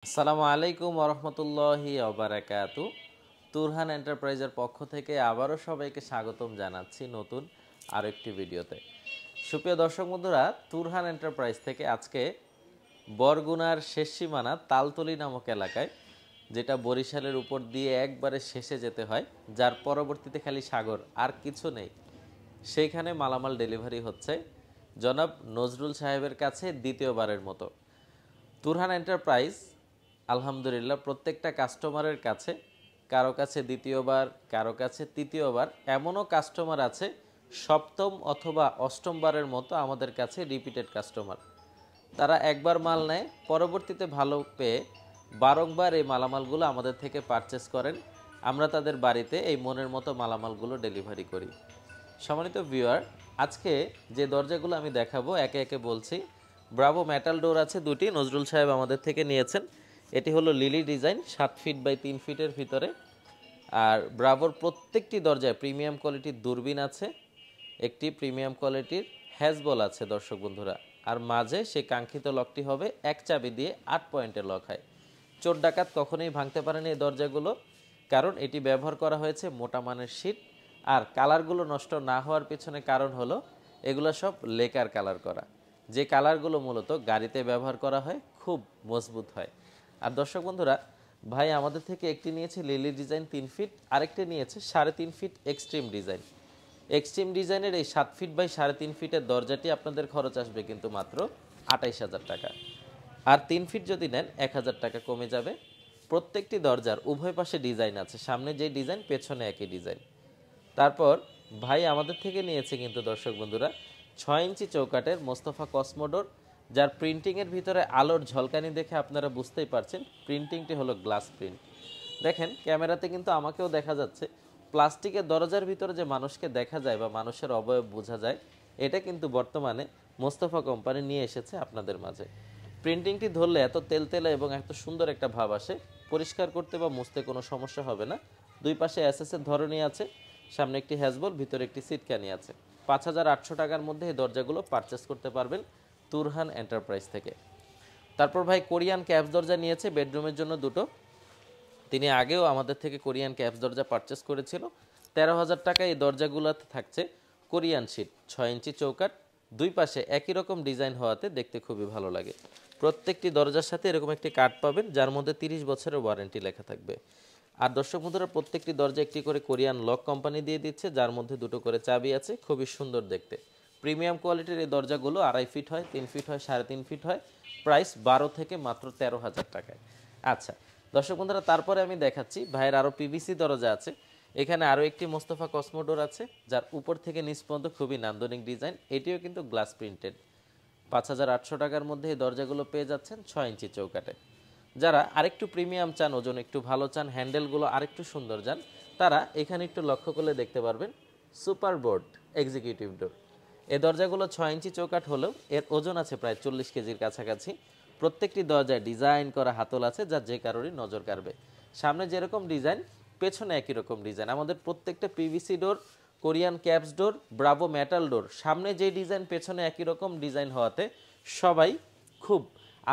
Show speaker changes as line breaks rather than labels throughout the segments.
আসসালামু আলাইকুম ওরহমতুল্লাহি ওবারাকাতু। তুরহান এন্টারপ্রাইজের পক্ষ থেকে আবারও সবাইকে স্বাগতম জানাচ্ছি নতুন আরও একটি ভিডিওতে। সুপ্রিয় দর্শক বন্ধুরা, তুরহান এন্টারপ্রাইজ থেকে আজকে বরগুনার শেষ সীমানা তালতলি নামক এলাকায়, যেটা বরিশালের উপর দিয়ে একবারে শেষে যেতে হয়, যার পরবর্তীতে খালি সাগর আর কিছু নেই, সেইখানে মালামাল ডেলিভারি হচ্ছে জনাব নজরুল সাহেবের কাছে দ্বিতীয়বারের মতো। তুরহান এন্টারপ্রাইজ আলহামদুলিল্লাহ প্রত্যেকটা কাস্টমারের কাছে, কারো কাছে দ্বিতীয়বার, কারো কাছে তৃতীয়বার, এমনও কাস্টমার আছে সপ্তম অথবা অষ্টমবারের মতো আমাদের কাছে রিপিটেড কাস্টমার। তারা একবার মাল নেয়, পরবর্তীতে ভালো পেয়ে বারংবার এই মালামালগুলো আমাদের থেকে পারচেস করেন। আমরা তাদের বাড়িতে এই মনের মতো মালামালগুলো ডেলিভারি করি। সম্মানিত ভিউয়ার, আজকে যে দরজাগুলো আমি দেখাবো একে একে বলছি। ব্রাভো মেটাল ডোর আছে দুটি, নজরুল সাহেব আমাদের থেকে নিয়েছেন। এটি হলো লিলি ডিজাইন, 7 ফিট বাই 3 ফিটের ভিতরে। আর ব্রাভোর প্রত্যেকটি দরজায় প্রিমিয়াম কোয়ালিটির দূরবীন আছে, একটি প্রিমিয়াম কোয়ালিটির হ্যাজবল আছে দর্শক বন্ধুরা। আর মাঝে সেই কাঙ্ক্ষিত লকটি হবে এক চাবি দিয়ে 8 পয়েন্টের লক হয়। চোর ডাকাত কখনোই ভাঙতে পারেনি এই দরজাগুলো, কারণ এটি ব্যবহার করা হয়েছে মোটা মানের শীট। আর কালারগুলো নষ্ট না হওয়ার পেছনে কারণ হলো এগুলো সব লেকার কালার করা, যে কালারগুলো মূলত গাড়িতে ব্যবহার করা হয়, খুব মজবুত হয়। আর দর্শক বন্ধুরা, ভাই আমাদের থেকে একটি নিয়েছে লিলি ডিজাইন 3 ফিট, আরেকটি নিয়েছে 3.5 ফিট এক্সট্রিম ডিজাইন। এক্সট্রিম ডিজাইনের এই 7 ফিট বাই 3.5 ফিটের দরজাটি আপনাদের খরচ আসবে কিন্তু মাত্র 28,000 টাকা। আর 3 ফিট যদি নেন 1,000 টাকা কমে যাবে। প্রত্যেকটি দরজার উভয় পাশে ডিজাইন আছে, সামনে যে ডিজাইন পেছনে একই ডিজাইন। তারপর ভাই আমাদের থেকে নিয়েছে কিন্তু দর্শক বন্ধুরা 6 ইঞ্চি চৌকাটের মোস্তফা কসমোডোর, যার প্রিন্টিংয়ের ভিতরে আলোর ঝলকানি দেখে আপনারা বুঝতেই পারছেন প্রিন্টিংটি হলো গ্লাস প্রিন্ট। দেখেন ক্যামেরাতে কিন্তু আমাকেও দেখা যাচ্ছে, প্লাস্টিকের দরজার ভিতরে যে মানুষকে দেখা যায় বা মানুষের অবয়ব বোঝা যায়, এটা কিন্তু বর্তমানে মোস্তফা কোম্পানি নিয়ে এসেছে আপনাদের মাঝে। প্রিন্টিংটি ধরলে এত তেলতেলা এবং এত সুন্দর একটা ভাব আসে, পরিষ্কার করতে বা মুছতে কোনো সমস্যা হবে না। দুই পাশে এসএসের ধরনই আছে, সামনে একটি হ্যাজবল, ভিতরে একটি সিটকানি আছে। 5,800 টাকার মধ্যে এই দরজাগুলো পারচেস করতে পারবেন তুরহান এন্টারপ্রাইজ থেকে। তারপর ভাই কোরিয়ান ক্যাপস দরজা নিয়েছে বেডরুমের জন্য দুটো। তিনি আগেও আমাদের থেকে কোরিয়ান ক্যাপস দরজা পারচেস করেছিল। 13,000 টাকা এই দরজাগুলোতে থাকছে কোরিয়ান শীট, 6 ইঞ্চি চৌকাট, দুই পাশে একই রকম ডিজাইন হওয়াতে দেখতে খুবই ভালো লাগে। প্রত্যেকটি দরজার সাথে এরকম একটি কার্ড পাবেন, যার মধ্যে 30 বছরের ওয়ারেন্টি লেখা থাকবে। আর দর্শক বন্ধুরা, প্রত্যেকটি দরজা একটি করে কোরিয়ান লক কোম্পানি দিয়ে দিচ্ছে, যার মধ্যে দুটো করে চাবি আছে, খুবই সুন্দর দেখতে। প্রিমিয়াম কোয়ালিটির এই দরজাগুলো 2.5 ফিট হয়, 3 ফিট হয়, 3.5 ফিট হয়। প্রাইস 12 থেকে মাত্র 13,000 টাকায়। আচ্ছা দর্শক বন্ধুরা, তারপরে আমি দেখাচ্ছি ভাইয়ের আরও পিভিসি দরজা আছে। এখানে আরও একটি মোস্তফা কসমোডোর আছে, যার উপর থেকে নিচ পর্যন্ত খুবই নান্দনিক ডিজাইন, এটিও কিন্তু গ্লাস প্রিন্টেড। 5,800 টাকার মধ্যে এই দরজাগুলো পেয়ে যাচ্ছেন 6 ইঞ্চি চৌকাটে। যারা আরেকটু প্রিমিয়াম চান, ওজন একটু ভালো চান, হ্যান্ডেলগুলো আরেকটু সুন্দর চান, তারা এখানে একটু লক্ষ্য করলে দেখতে পারবেন সুপার বোর্ড এক্সিকিউটিভ ডোর। এই দরজাগুলো 6 ইঞ্চি চৌকাট হলেও এর ওজন আছে প্রায় 40 কেজির কাছাকাছি। প্রত্যেকটি দরজায় ডিজাইন করা হাতল আছে, যা যে কারোরই নজর কাড়বে। সামনে যেরকম ডিজাইন, পেছনে একই রকম ডিজাইন। আমাদের প্রত্যেকটা পিভিসি ডোর, কোরিয়ান ক্যাপস ডোর, ব্রাভো মেটাল ডোর, সামনে যে ডিজাইন পেছনে একই রকম ডিজাইন হওয়াতে সবাই খুব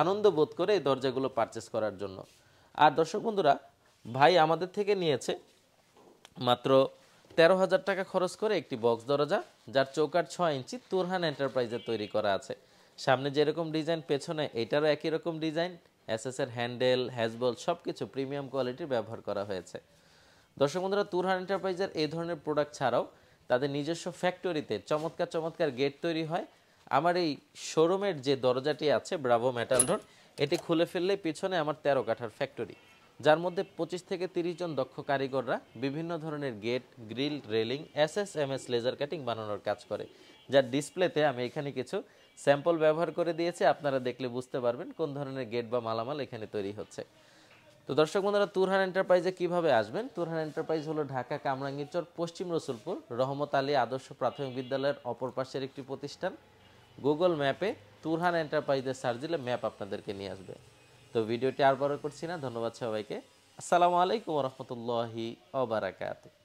আনন্দ বোধ করে এই দরজাগুলো পারচেস করার জন্য। আর দর্শক বন্ধুরা, ভাই আমাদের থেকে নিয়েছে মাত্র 13,000 টাকা খরচ করে একটি বক্স দরজা, যার চৌকাট 6 ইঞ্চি, তুরহান এন্টারপ্রাইজে তৈরি করা আছে। সামনে যেরকম ডিজাইন পেছনে এটারও একই রকম ডিজাইন, এসএসের হ্যান্ডেল, হ্যাজবল সব কিছু প্রিমিয়াম কোয়ালিটির ব্যবহার করা হয়েছে। দর্শক বন্ধুরা, তুরহান এন্টারপ্রাইজের এই ধরনের প্রোডাক্ট ছাড়াও তাদের নিজস্ব ফ্যাক্টরিতে চমৎকার চমৎকার গেট তৈরি হয়। আমার এই শোরুমের যে দরজাটি আছে ব্রাভো মেটাল ডোর, এটি খুলে ফেললে পিছনে আমার 13 কাঠার ফ্যাক্টরি, যার মধ্যে 25 থেকে 30 জন দক্ষ কারিগররা বিভিন্ন ধরনের gate, grill, railing, SSMS laser cutting বানানোর কাজ করে। যার ডিসপ্লেতে আমি এখানে কিছু স্যাম্পল ব্যবহার করে দিয়েছি, আপনারা দেখলে বুঝতে পারবেন কোন ধরনের গেট বা মালামাল এখানে তৈরি হচ্ছে। তো দর্শক বন্ধুরা, তুরহান এন্টারপ্রাইজে কিভাবে আসবেন? তুরহান এন্টারপ্রাইজ হলো ঢাকা কামরাঙ্গীরচর, পশ্চিম রসুলপুর, রহমত আলী আদর্শ প্রাথমিক বিদ্যালয়ের অপর পাশের একটি প্রতিষ্ঠান। গুগল ম্যাপে তুরহান এন্টারপ্রাইজের সার্চ দিলে ম্যাপ আপনাদেরকে নিয়ে আসবে। তো ভিডিওটি আর বড় করছি না, ধন্যবাদ সবাইকে। আসসালামু আলাইকুম ওয়া রাহমাতুল্লাহি ওয়া বারাকাতুহু।